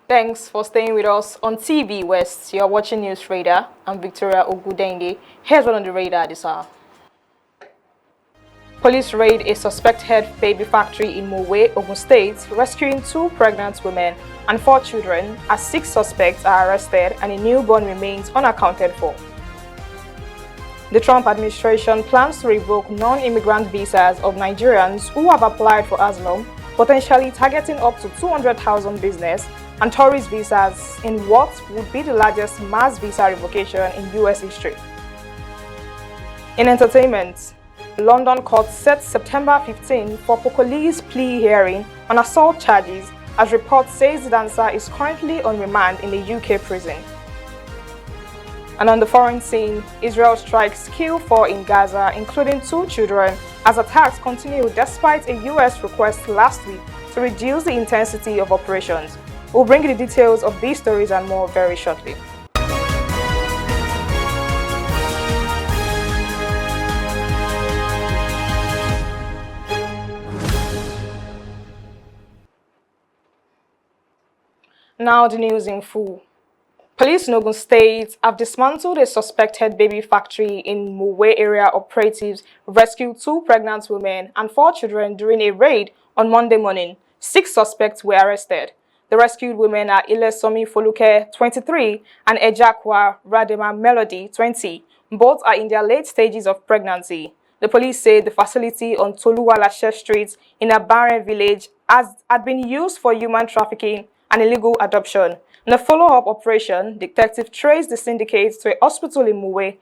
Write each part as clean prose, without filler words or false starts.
Thanks for staying with us on TV West. You're watching News Radar. I'm Victoria Ogudenge. Here's what on the radar this hour. Police raid a suspected baby factory in Mowe, Ogun State, rescuing 2 pregnant women and 4 children as 6 suspects are arrested and a newborn remains unaccounted for. The Trump administration plans to revoke non-immigrant visas of Nigerians who have applied for asylum, potentially targeting up to 200,000 business and tourist visas in what would be the largest mass visa revocation in US history. In entertainment, London court set September 15 for Pokoli's plea hearing on assault charges as report says the dancer is currently on remand in the UK prison. And on the foreign scene, Israel strikes kill 4 in Gaza, including 2 children, as attacks continue despite a US request last week to reduce the intensity of operations. We'll bring you the details of these stories and more very shortly. Now the news in full. Police in Ogun State have dismantled a suspected baby factory in Mowe area. Operatives rescued 2 pregnant women and 4 children during a raid on Monday morning. 6 suspects were arrested. The rescued women are Ilesomi Foluke, 23, and Ejakwa Radema Melody, 20. Both are in their late stages of pregnancy. The police say the facility on Toluwalashe Street in a barren village had been used for human trafficking and illegal adoption. In a follow-up operation, detectives traced the syndicate to a hospital in Mowe.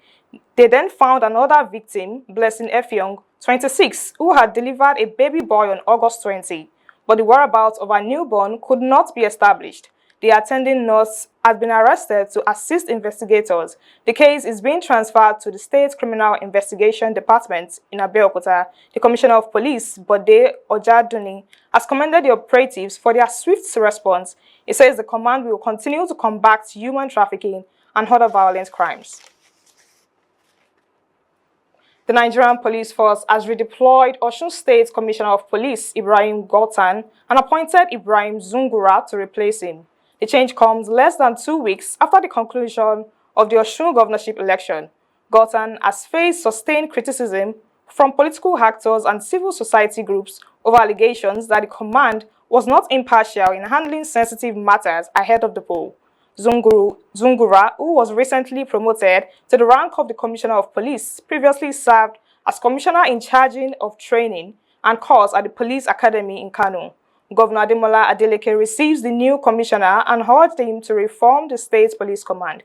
They then found another victim, Blessing Effiong, 26, who had delivered a baby boy on August 20. But the whereabouts of her newborn could not be established. The attending nurse had been arrested to assist investigators. The case is being transferred to the State Criminal Investigation Department in Abeokuta. The Commissioner of Police, Bode Ojaduni, has commended the operatives for their swift response. He says the command will continue to combat human trafficking and other violent crimes. The Nigerian Police Force has redeployed Osun State Commissioner of Police Ibrahim Gultan and appointed Ibrahim Zungura to replace him. The change comes less than 2 weeks after the conclusion of the Osun governorship election. Gultan has faced sustained criticism from political actors and civil society groups over allegations that the command was not impartial in handling sensitive matters ahead of the poll. Zungura, who was recently promoted to the rank of the Commissioner of Police, previously served as Commissioner in charge of training and course at the Police Academy in Kano. Governor Ademola Adeleke receives the new commissioner and urged him to reform the state police command.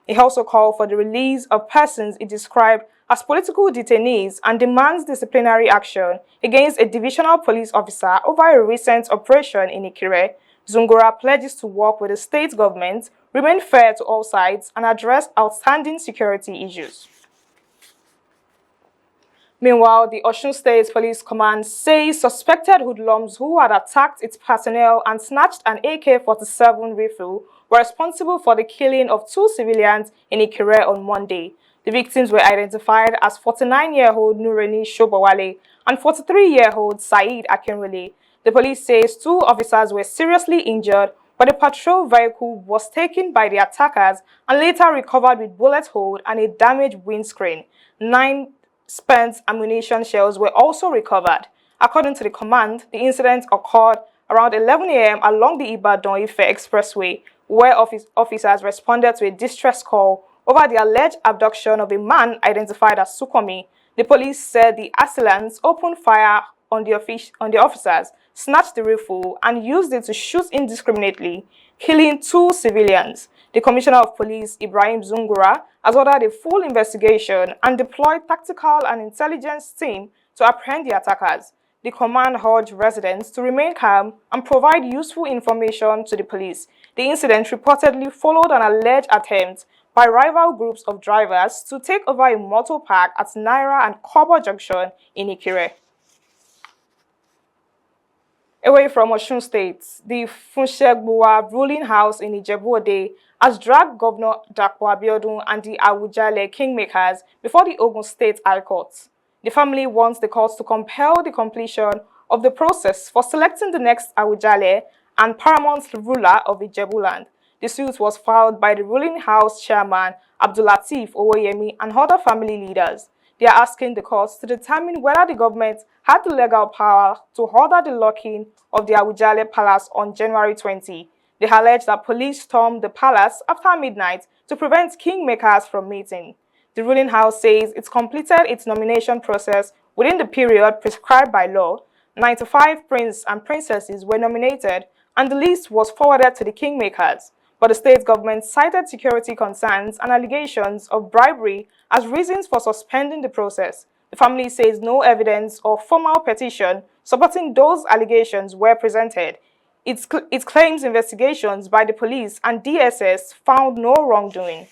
He also called for the release of persons he described as political detainees and demands disciplinary action against a divisional police officer over a recent operation in Ikire. Zungura pledges to work with the state government, remain fair to all sides, and address outstanding security issues. Meanwhile, the Osun State Police Command says suspected hoodlums who had attacked its personnel and snatched an AK-47 rifle were responsible for the killing of 2 civilians in Ikire on Monday. The victims were identified as 49-year-old Nureni Shobawale and 43-year-old Saeed Akinwale. The police says 2 officers were seriously injured, but a patrol vehicle was taken by the attackers and later recovered with bullet hole and a damaged windscreen. 9 spent ammunition shells were also recovered. According to the command, the incident occurred around 11 a.m. along the Ibadan-Ife Expressway, where officers responded to a distress call over the alleged abduction of a man identified as Sukomi. The police said the assailants opened fire on the officers, snatched the rifle, and used it to shoot indiscriminately, killing 2 civilians. The Commissioner of Police, Ibrahim Zungura, has ordered a full investigation and deployed tactical and intelligence team to apprehend the attackers. The command urged residents to remain calm and provide useful information to the police. The incident reportedly followed an alleged attempt by rival groups of drivers to take over a motor park at Naira and Kobo Junction in Ikire. Away from Osun State, the Funshegbuwa ruling house in Ijebu-Ode has dragged Governor Dapo Abiodun and the Awujale kingmakers before the Ogun State High Court. The family wants the court to compel the completion of the process for selecting the next Awujale and paramount ruler of Ijebuland. The suit was filed by the ruling house chairman Abdulateef Owoyemi and other family leaders. They are asking the courts to determine whether the government had the legal power to order the locking of the Awujale Palace on January 20. They allege that police stormed the palace after midnight to prevent kingmakers from meeting. The ruling house says it completed its nomination process within the period prescribed by law. 95 princes and princesses were nominated, and the list was forwarded to the kingmakers. But the state government cited security concerns and allegations of bribery as reasons for suspending the process. The family says no evidence or formal petition supporting those allegations were presented. It claims investigations by the police and DSS found no wrongdoing.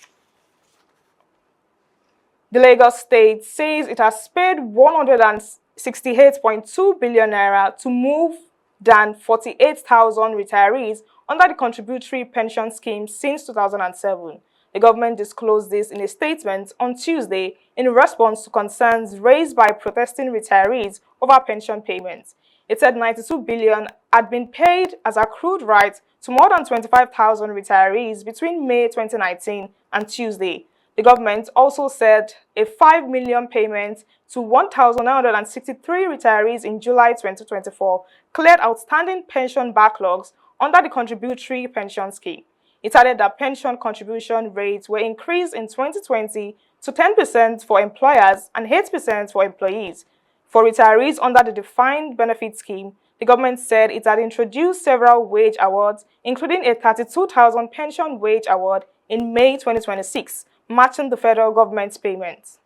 The Lagos State says it has paid 168.2 billion naira to more than 48,000 retirees under the contributory pension scheme since 2007. The government disclosed this in a statement on Tuesday in response to concerns raised by protesting retirees over pension payments. It said 92 billion had been paid as accrued right to more than 25,000 retirees between May 2019 and Tuesday. The government also said a 5 million payment to 1,963 retirees in July 2024 cleared outstanding pension backlogs under the contributory pension scheme. It added that pension contribution rates were increased in 2020 to 10% for employers and 8% for employees. For retirees under the defined benefit scheme, the government said it had introduced several wage awards, including a 32,000 pension wage award in May 2026, matching the federal government's payments.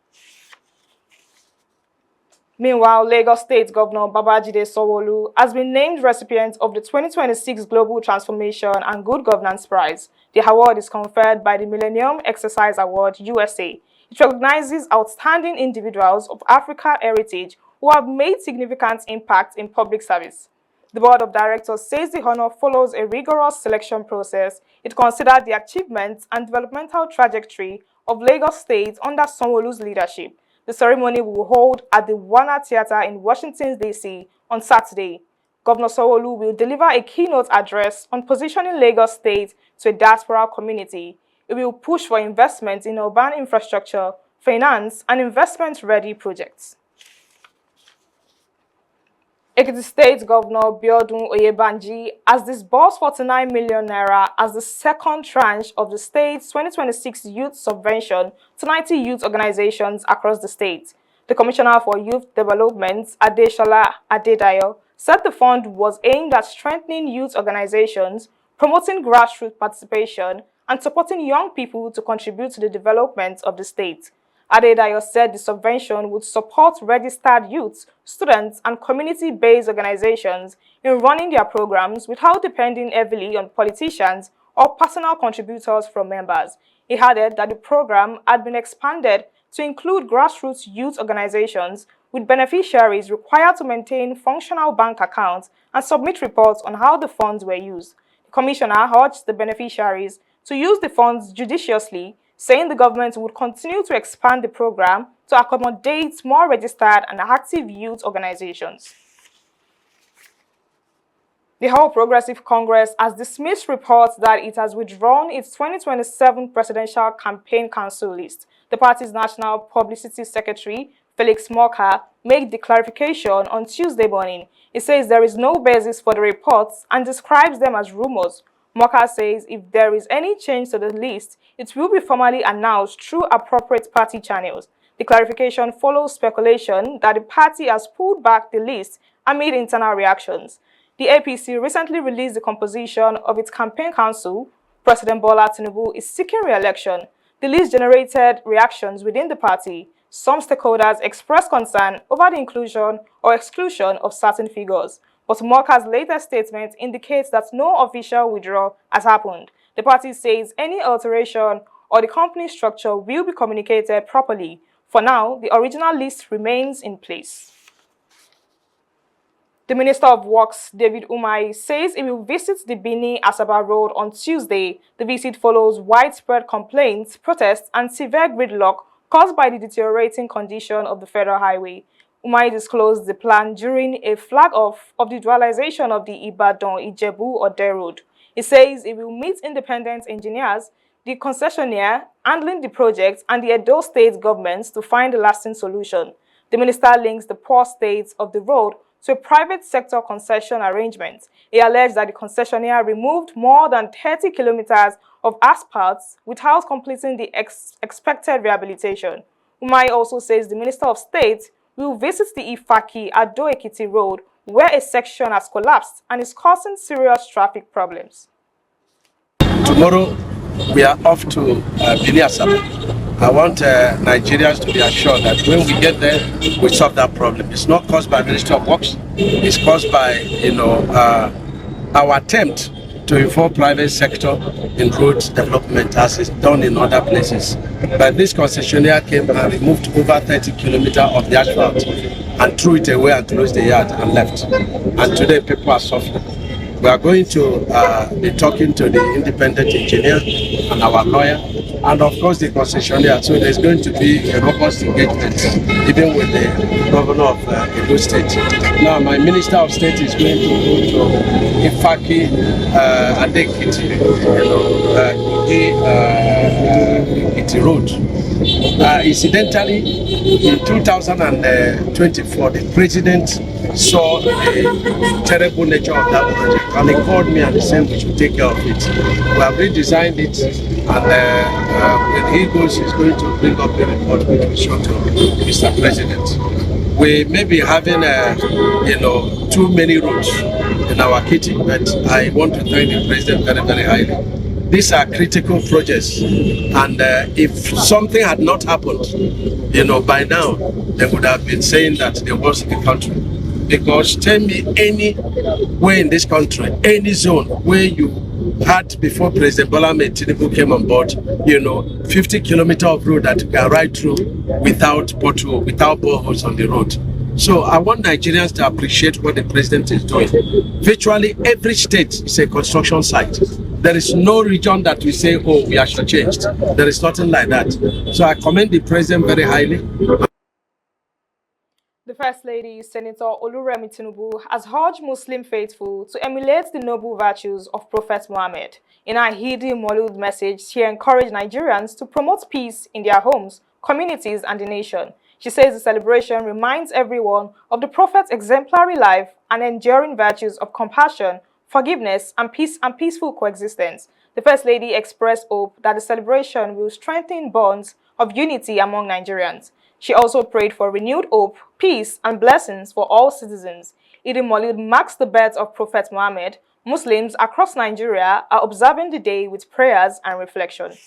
Meanwhile, Lagos State Governor Babajide Sanwo-Olu has been named recipient of the 2026 Global Transformation and Good Governance Prize. The award is conferred by the Millennium Exercise Award USA. It recognizes outstanding individuals of African heritage who have made significant impact in public service. The Board of Directors says the honor follows a rigorous selection process. It considered the achievements and developmental trajectory of Lagos State under Sanwo-Olu's leadership. The ceremony will hold at the Warner Theatre in Washington, D.C. on Saturday. Governor Sanwo-Olu will deliver a keynote address on positioning Lagos State to a diaspora community. It will push for investment in urban infrastructure, finance, and investment-ready projects. Ekiti State Governor Biodun Oyebanji has disbursed 49 million naira as the second tranche of the state's 2026 youth subvention to 90 youth organizations across the state. The Commissioner for Youth Development, Adeshola Adedayo, said the fund was aimed at strengthening youth organizations, promoting grassroots participation, and supporting young people to contribute to the development of the state. Adedayo said the subvention would support registered youths, students, and community-based organizations in running their programs without depending heavily on politicians or personal contributors from members. He added that the program had been expanded to include grassroots youth organizations, with beneficiaries required to maintain functional bank accounts and submit reports on how the funds were used. The commissioner urged the beneficiaries to use the funds judiciously, saying the government would continue to expand the program to accommodate more registered and active youth organizations. The All Progressive Congress has dismissed reports that it has withdrawn its 2027 Presidential Campaign Council list. The party's National Publicity Secretary, Felix Morka, made the clarification on Tuesday morning. He says there is no basis for the reports and describes them as rumors. Morka says if there is any change to the list, it will be formally announced through appropriate party channels. The clarification follows speculation that the party has pulled back the list amid internal reactions. The APC recently released the composition of its campaign council. President Bola Tinubu is seeking re-election. The list generated reactions within the party. Some stakeholders expressed concern over the inclusion or exclusion of certain figures. But Morka's latest statement indicates that no official withdrawal has happened. The party says any alteration or the company structure will be communicated properly. For now, the original list remains in place. The Minister of Works, David Umahi, says he will visit the Benin-Asaba Road on Tuesday. The visit follows widespread complaints, protests, and severe gridlock caused by the deteriorating condition of the federal highway. Umai disclosed the plan during a flag-off of the dualization of the Ibadan-Ijebu-Ode road. He says it will meet independent engineers, the concessionaire handling the project, and the Edo State governments to find a lasting solution. The minister links the poor state of the road to a private sector concession arrangement. He alleged that the concessionaire removed more than 30 kilometers of asphalt without completing the expected rehabilitation. Umai also says the Minister of State will visit the Ifaki-Ado-Ekiti road where a section has collapsed and is causing serious traffic problems. Tomorrow we are off to Benin Asaba. I want Nigerians to be assured that when we get there, we solve that problem. It's not caused by Ministry of Works. It's caused by, our attempt to involve private sector in road development as is done in other places. But this concessionaire came and removed over 30 kilometers of the asphalt and threw it away and closed the yard and left. And today people are suffering. We are going to be talking to the independent engineer and our lawyer, and of course the concessionaire. So there's going to be a robust engagement, even with the governor of Edo State. Now my Minister of State is going to go to Ifaki Ado-Ekiti, Ekiti Road. Incidentally, in 2024, the president saw the terrible nature of that project, and he called me and he said we should take care of it. We have redesigned it, and when he goes, he's going to bring up the report which we show to Mr. President. We may be having, too many roads in our kitty, but I want to thank the president very, very highly. These are critical projects, and if something had not happened, by now, they would have been saying that there was in the country. Because tell me anywhere in this country, any zone where you had before President Bola Ahmed Tinubu came on board, 50 kilometers of road that you can ride through without pothole, without boreholes on the road. So I want Nigerians to appreciate what the president is doing. Virtually every state is a construction site. There is no region that we say, oh, we are shortchanged. There is nothing like that. So I commend the president very highly. The First Lady, Senator Oluremi Tinubu, has urged Muslim faithful to emulate the noble virtues of Prophet Muhammad. In her Eid Maulud message, she encouraged Nigerians to promote peace in their homes, communities, and the nation. She says the celebration reminds everyone of the Prophet's exemplary life and enduring virtues of compassion, forgiveness, and peaceful coexistence. The First Lady expressed hope that the celebration will strengthen bonds of unity among Nigerians. She also prayed for renewed hope, peace, and blessings for all citizens. Eid al-Maulud marks the birth of Prophet Muhammad. Muslims across Nigeria are observing the day with prayers and reflection.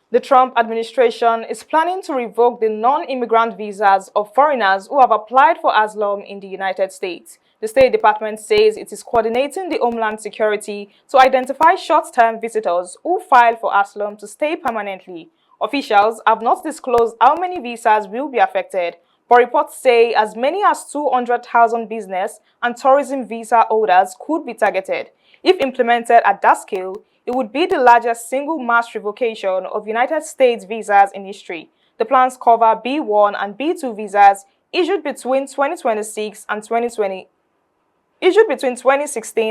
The Trump administration is planning to revoke the non-immigrant visas of foreigners who have applied for asylum in the United States. The State Department says it is coordinating the Homeland Security to identify short-term visitors who file for asylum to stay permanently. Officials have not disclosed how many visas will be affected, but reports say as many as 200,000 business and tourism visa holders could be targeted. If implemented at that scale, it would be the largest single mass revocation of United States visas in history. The plans cover B1 and B2 visas issued between 2016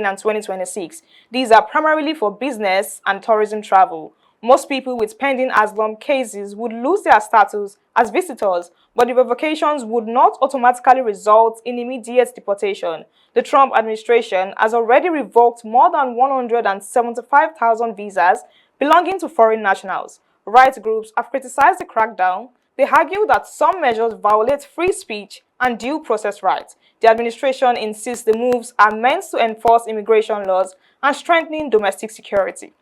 and 2026. These are primarily for business and tourism travel. Most people with pending asylum cases would lose their status as visitors, but the revocations would not automatically result in immediate deportation. The Trump administration has already revoked more than 175,000 visas belonging to foreign nationals. Rights groups have criticized the crackdown. They argue that some measures violate free speech and due process rights. The administration insists the moves are meant to enforce immigration laws and strengthen domestic security.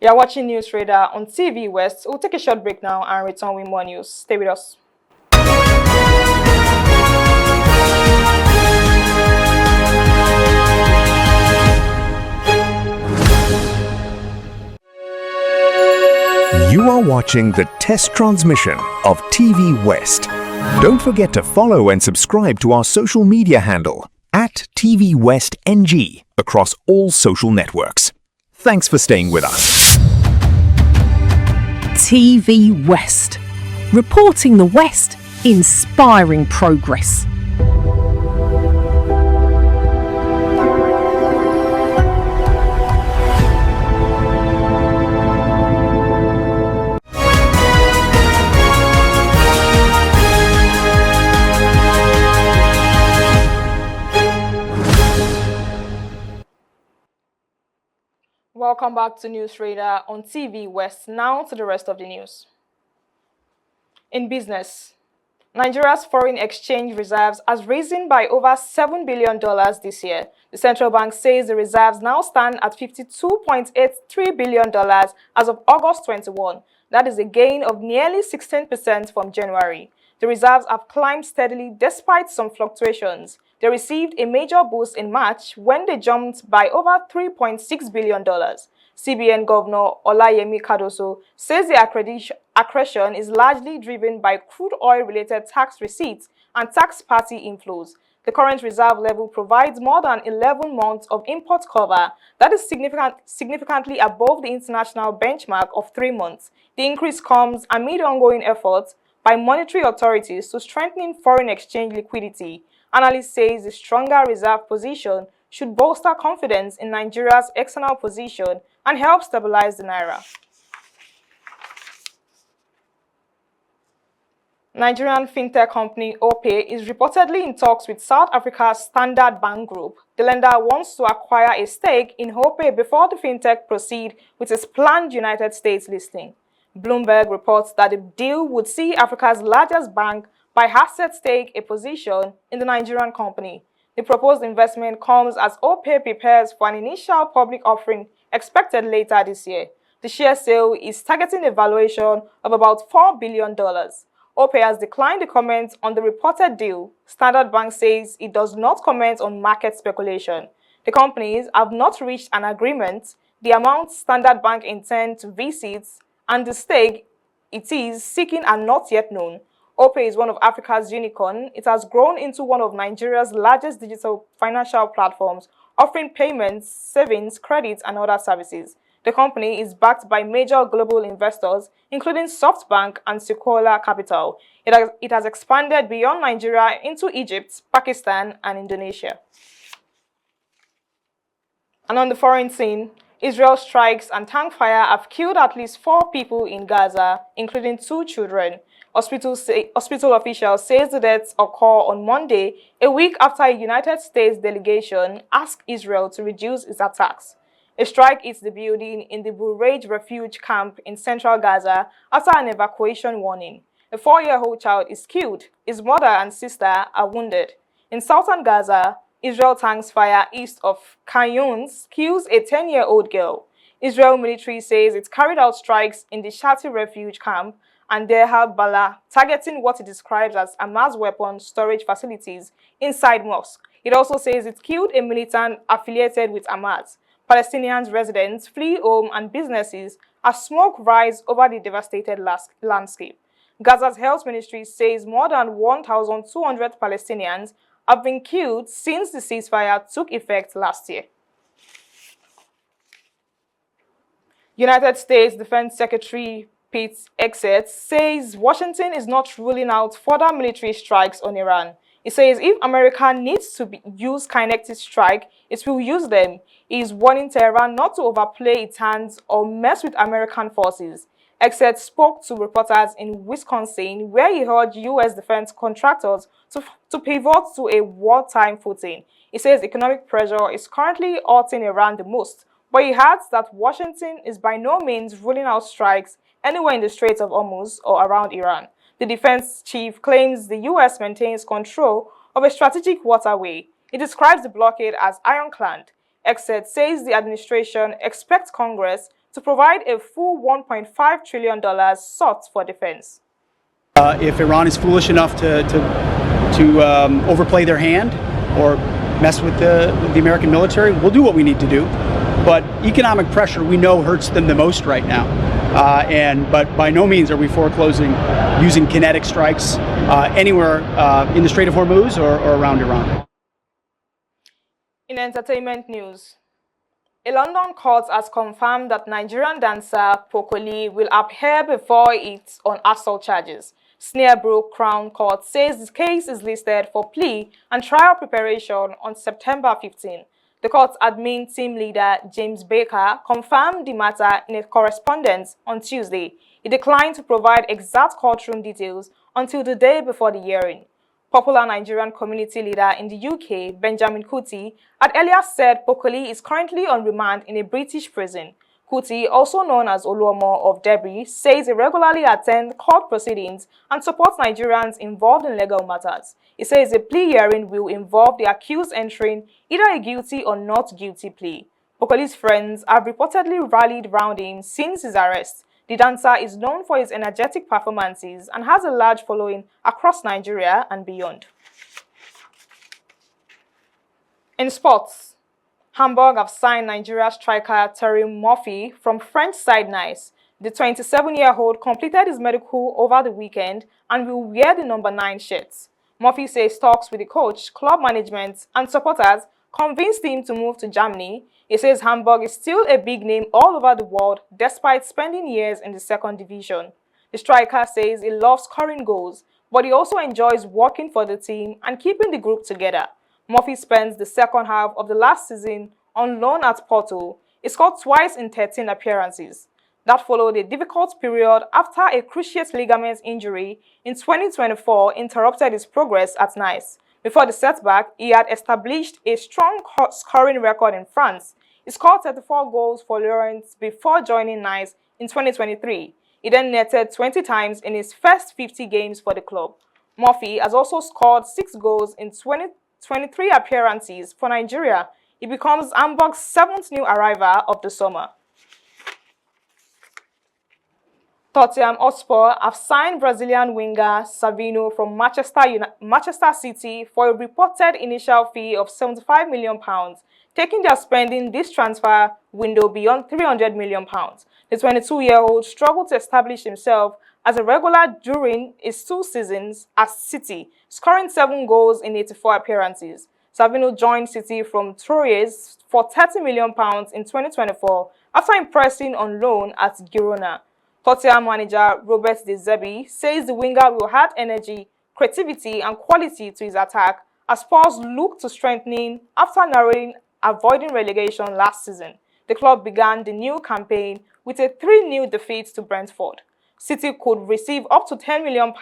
You're watching News Radar on TV West. We'll take a short break now and return with more news. Stay with us. You are watching the test transmission of TV West. Don't forget to follow and subscribe to our social media handle @TV West NG across all social networks. Thanks for staying with us. TV West. Reporting the West, inspiring progress. Welcome back to News Radar on TV West. Now to the rest of the news. In business, Nigeria's foreign exchange reserves has risen by over $7 billion this year. The central bank says the reserves now stand at $52.83 billion as of August 21. That is a gain of nearly 16% from January. The reserves have climbed steadily despite some fluctuations. They received a major boost in March when they jumped by over $3.6 billion. CBN Governor Olayemi Cardoso says the accretion is largely driven by crude oil-related tax receipts and tax party inflows. The current reserve level provides more than 11 months of import cover. That is significantly above the international benchmark of 3 months. The increase comes amid ongoing efforts by monetary authorities to strengthen foreign exchange liquidity. Analysts say the stronger reserve position should bolster confidence in Nigeria's external position and help stabilize the naira. Nigerian fintech company Opay is reportedly in talks with South Africa's Standard Bank Group. The lender wants to acquire a stake in Opay before the fintech proceed with its planned United States listing. Bloomberg reports that the deal would see Africa's largest bank by asset stake a position in the Nigerian company. The proposed investment comes as Opay prepares for an initial public offering expected later this year. The share sale is targeting a valuation of about $4 billion. Opay has declined to comment on the reported deal. Standard Bank says it does not comment on market speculation. The companies have not reached an agreement. The amount Standard Bank intends to visit and the stake it is seeking are not yet known. Opay is one of Africa's unicorn. It has grown into one of Nigeria's largest digital financial platforms, offering payments, savings, credits, and other services. The company is backed by major global investors, including SoftBank and Sequoia Capital. It has expanded beyond Nigeria into Egypt, Pakistan, and Indonesia. And on the foreign scene, Israel strikes and tank fire have killed at least 4 people in Gaza, including 2 children. Hospital officials say the deaths occur on Monday, a week after a United States delegation asked Israel to reduce its attacks. A strike hits the building in the Bureij refugee camp in central Gaza after an evacuation warning. A 4-year-old child is killed. His mother and sister are wounded. In southern Gaza, Israel tanks fire east of Khan Younis kills a 10-year-old girl. Israel military says it carried out strikes in the Shati refugee camp and Deir al-Balah, targeting what it describes as Hamas weapon storage facilities inside mosque. It also says it killed a militant affiliated with Hamas. Palestinian residents flee home and businesses as smoke rise over the devastated landscape. Gaza's health ministry says more than 1,200 Palestinians have been killed since the ceasefire took effect last year. United States Defense Secretary Pete Hegseth says Washington is not ruling out further military strikes on Iran. He says if America needs to use kinetic strike, it will use them. He is warning Tehran not to overplay its hands or mess with American forces. Hegseth spoke to reporters in Wisconsin, where he urged U.S. defense contractors to pivot to a wartime footing. He says economic pressure is currently hurting Iran the most, but he adds that Washington is by no means ruling out strikes anywhere in the Strait of Hormuz or around Iran. The defense chief claims the U.S. maintains control of a strategic waterway. He describes the blockade as ironclad. Hegseth says the administration expects Congress to provide a full $1.5 trillion sought for defense. If Iran is foolish enough to overplay their hand or mess with the American military, we'll do what we need to do. But economic pressure, we know, hurts them the most right now. But by no means are we foreclosing using kinetic strikes anywhere in the Strait of Hormuz or around Iran. In entertainment news, A London court has confirmed that Nigerian dancer Pokoli will appear before it on assault charges. Snarebrook Crown Court says the case is listed for plea and trial preparation on September 15. The court's admin team leader, James Baker, confirmed the matter in a correspondence on Tuesday. He declined to provide exact courtroom details until the day before the hearing. Popular Nigerian community leader in the UK, Benjamin Kuti, had earlier said Pokoli is currently on remand in a British prison. Kuti, also known as Oluomo of Debri, says he regularly attends court proceedings and supports Nigerians involved in legal matters. He says a plea hearing will involve the accused entering either a guilty or not guilty plea. Pokoli's friends have reportedly rallied round him since his arrest. The dancer is known for his energetic performances and has a large following across Nigeria and beyond. In sports, Hamburg have signed Nigeria striker Terry Murphy from French side Nice. The 27-year-old completed his medical over the weekend and will wear the number 9 shirts. Murphy says talks with the coach, club management and supporters convinced him to move to Germany. He says Hamburg is still a big name all over the world despite spending years in the second division. The striker says he loves scoring goals, but he also enjoys working for the team and keeping the group together. Murphy spends the second half of the last season on loan at Porto. He scored twice in 13 appearances. That followed a difficult period after a cruciate ligament injury in 2024 interrupted his progress at Nice. Before the setback, he had established a strong scoring record in France. He scored 34 goals for Lorient before joining Nice in 2023. He then netted 20 times in his first 50 games for the club. Murphy has also scored 6 goals in 23 appearances for Nigeria. He becomes Hamburg's 7th new arrival of the summer. Tottenham Hotspur have signed Brazilian winger Savino from Manchester City for a reported initial fee of £75 million, taking their spending this transfer window beyond £300 million. The 22-year-old struggled to establish himself as a regular during his 2 seasons at City, scoring 7 goals in 84 appearances. Savino joined City from Troyes for £30 million in 2024 after impressing on loan at Girona. Tottenham manager Robert De Zerbi says the winger will add energy, creativity and quality to his attack as Spurs look to strengthening after narrowing avoiding relegation last season. The club began the new campaign with a 3-0 defeat to Brentford. City could receive up to £10 million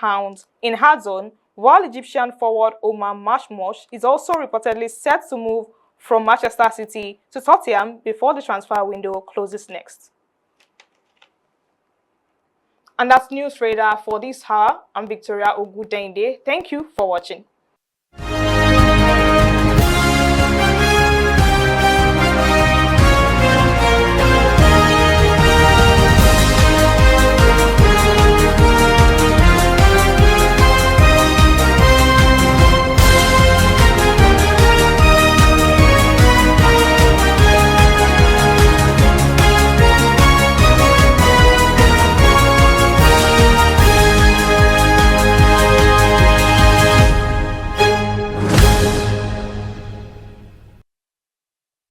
in hard zone, while Egyptian forward Omar Marmoush is also reportedly set to move from Manchester City to Tottenham before the transfer window closes next. And that's News Radar for this hour. I'm Victoria Ogudende. Thank you for watching.